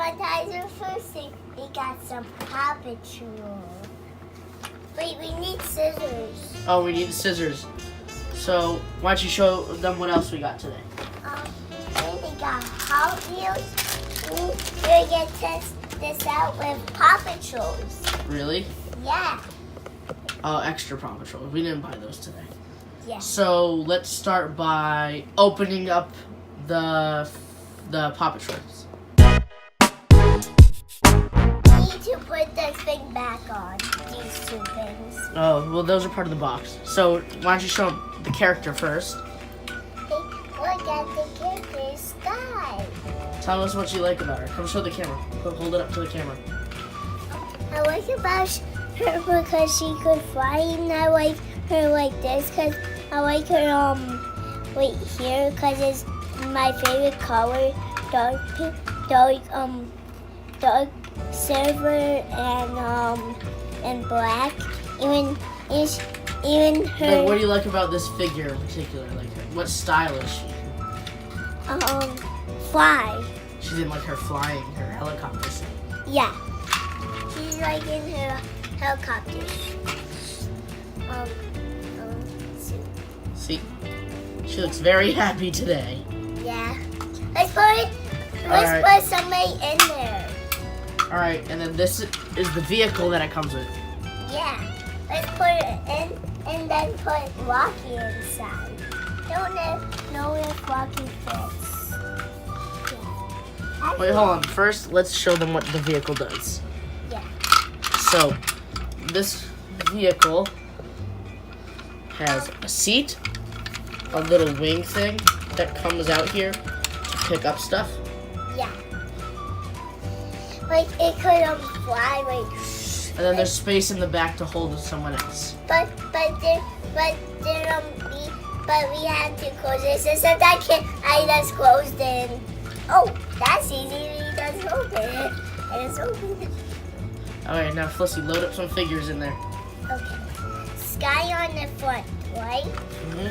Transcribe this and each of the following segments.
appetizer first. We got some Paw Patrol. Wait, we need scissors. Oh, we need scissors. So why don't you show them what else we got today? We got Hot Wheels. We're gonna test this out with Paw Patrols. Really? Yeah. Oh, extra Paw Patrol. We didn't buy those today. Yeah. So let's start by opening up the Paw Patrols. We need to put this thing back on. These two things. Oh, well, those are part of the box. So why don't you show the character first? Look at the character, Skye. Tell us what you like about her. Come show the camera. Hold it up to the camera. I like about her because she could fly, and I like her like this because I like her right here because it's my favorite color, dark silver and black. Even her. But what do you like about this figure in particular? Like, what style is she? Fly. She's in like her flying, her helicopter suit. Yeah. She's like in her helicopter. Suit. See, she looks very happy today. Yeah. Let's put somebody in there. All right, and then this is the vehicle that it comes with. Yeah. Let's put it in and then put Rocky inside. Don't know if Rocky fits. Yeah. Wait, hold on. First, let's show them what the vehicle does. Yeah. So, this vehicle has a seat, a little wing thing that comes out here to pick up stuff. Yeah. Like it could fly like. And then there's space in the back to hold someone else. But we have to close this. Except I just closed it. Oh, that's easy. We just open it. I just opened it. Alright, now Felicty, load up some figures in there. Okay. Skye on the front, right? Mm-hmm.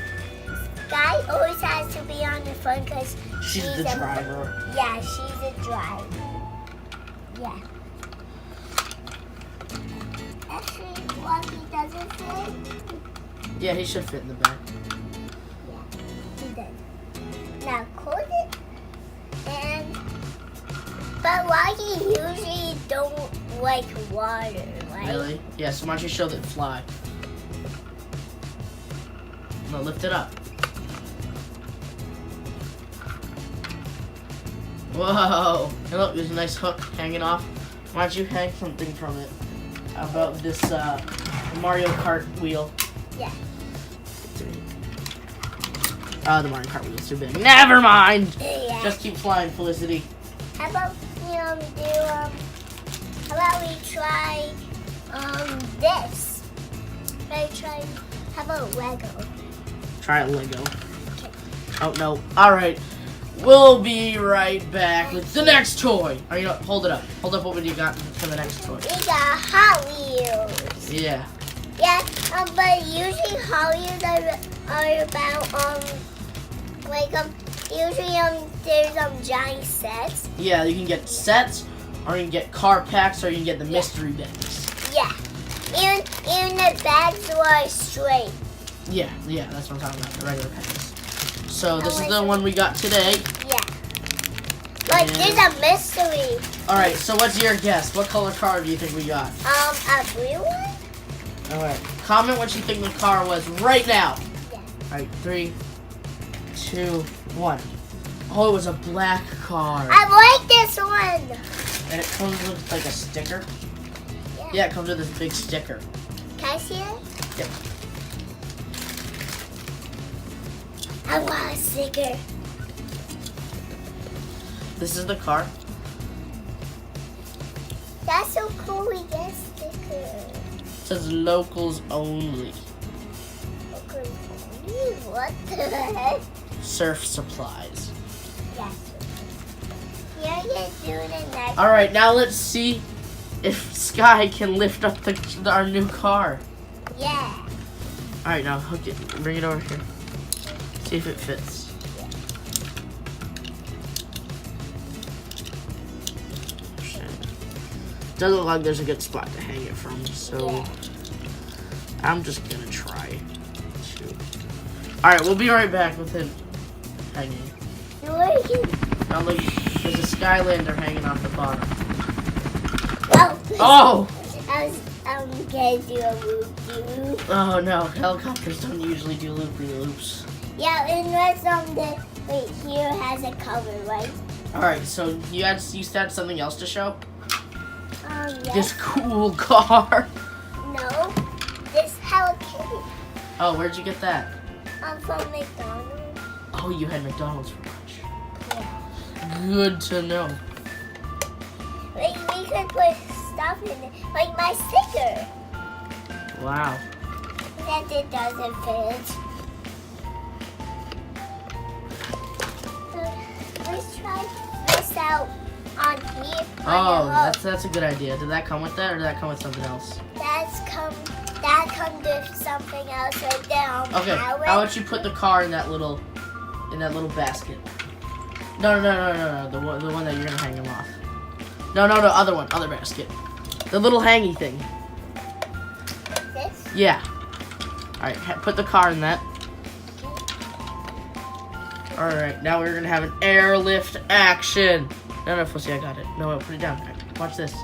Skye always has to be on the front because She's the driver. Yeah, she's the driver. Yeah. Actually, Lucky doesn't fit. Yeah, he should fit in the back. Yeah, he does. Now close it. But Lucky usually don't like water, right? Really? Yeah, so why don't you show that fly? No, lift it up. Whoa! And look, there's a nice hook hanging off. Why don't you hang something from it? How about this Mario Kart wheel? Yeah. Oh, the Mario Kart wheel's too big. Never mind! Yeah. Just keep flying, Felicity. How about how about we try this? How about Lego? Try a Lego. Okay. Oh, no. Alright. We'll be right back with the next toy. Or, you know, hold it up. Hold up what you got for the next toy. We got Hot Wheels. Yeah. Yeah, but usually Hot Wheels are about usually there's giant sets. Yeah, you can get sets, or you can get car packs, or you can get the mystery bags. Yeah. Even the bags are straight. Yeah, that's what I'm talking about, the regular packs. So this is the one we got today. Yeah. But there's a mystery. Alright, so what's your guess? What color car do you think we got? A blue one? Alright, comment what you think the car was right now. Yeah. Alright, 3, 2, 1. Oh, it was a black car. I like this one. And it comes with like a sticker. Yeah. Yeah, it comes with this big sticker. Can I see it? Yep. I want a sticker. This is the car. That's so cool. We get stickers. It says locals only. Okay. What the heck? Surf supplies. Yes. Yeah, you're doing it next. Alright, now let's see if Skye can lift up our new car. Yeah. Alright, now hook it. Bring it over here. See if it fits. Doesn't look like there's a good spot to hang it from, so Yeah. I'm just gonna try to. Alright, we'll be right back with him hanging. Now look, there's a Skylander hanging off the bottom. Oh! I was gonna do a loop-de-loop. Oh no, helicopters don't usually do loopy-loops. Yeah, unless wait, here has a cover, right? Alright, so you had something else to show? Yes. This cool car. No, this Hello Kitty. Oh, where'd you get that? From McDonald's. Oh, you had McDonald's for lunch. Yeah. Good to know. Like, we could put stuff in it, like my sticker. Wow. That it doesn't fit. So, let's try this out on here. Oh, on the that's a good idea. Did that come with that, or did that come with something else? That comes with something else right there on Okay, power. how about you put the car in that little basket? No, the one that you're gonna hang him off. No, the other basket. The little hangy thing. This? Yeah. All right, put the car in that. All right, now we're gonna have an airlift action. No, Felicty, I got it. No, put it down. Watch this.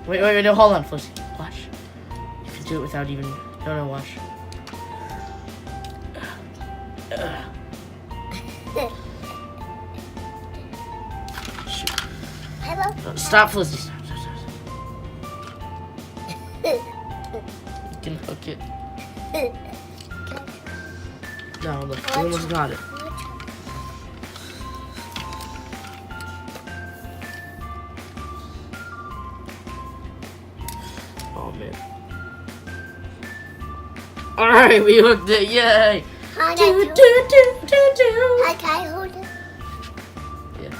Wait, no, hold on, Felicty. Watch. You can do it without even. No, watch. Shoot. Stop, Felicty. Stop. You can hook it. No, look, you almost got it. Oh man. Alright, we hooked it, yay! Okay, hold it. Yeah.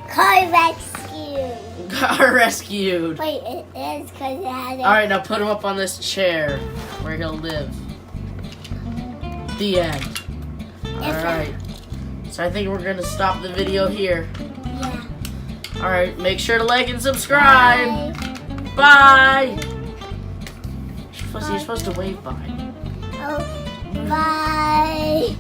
Car rescue. Got rescued. Wait, it is because it had a... Alright, now put him up on this chair where he'll live. The end. Alright. So I think we're gonna stop the video here. Yeah. Alright, make sure to like and subscribe. Bye. Felicty, you're supposed to wave bye. Oh, bye.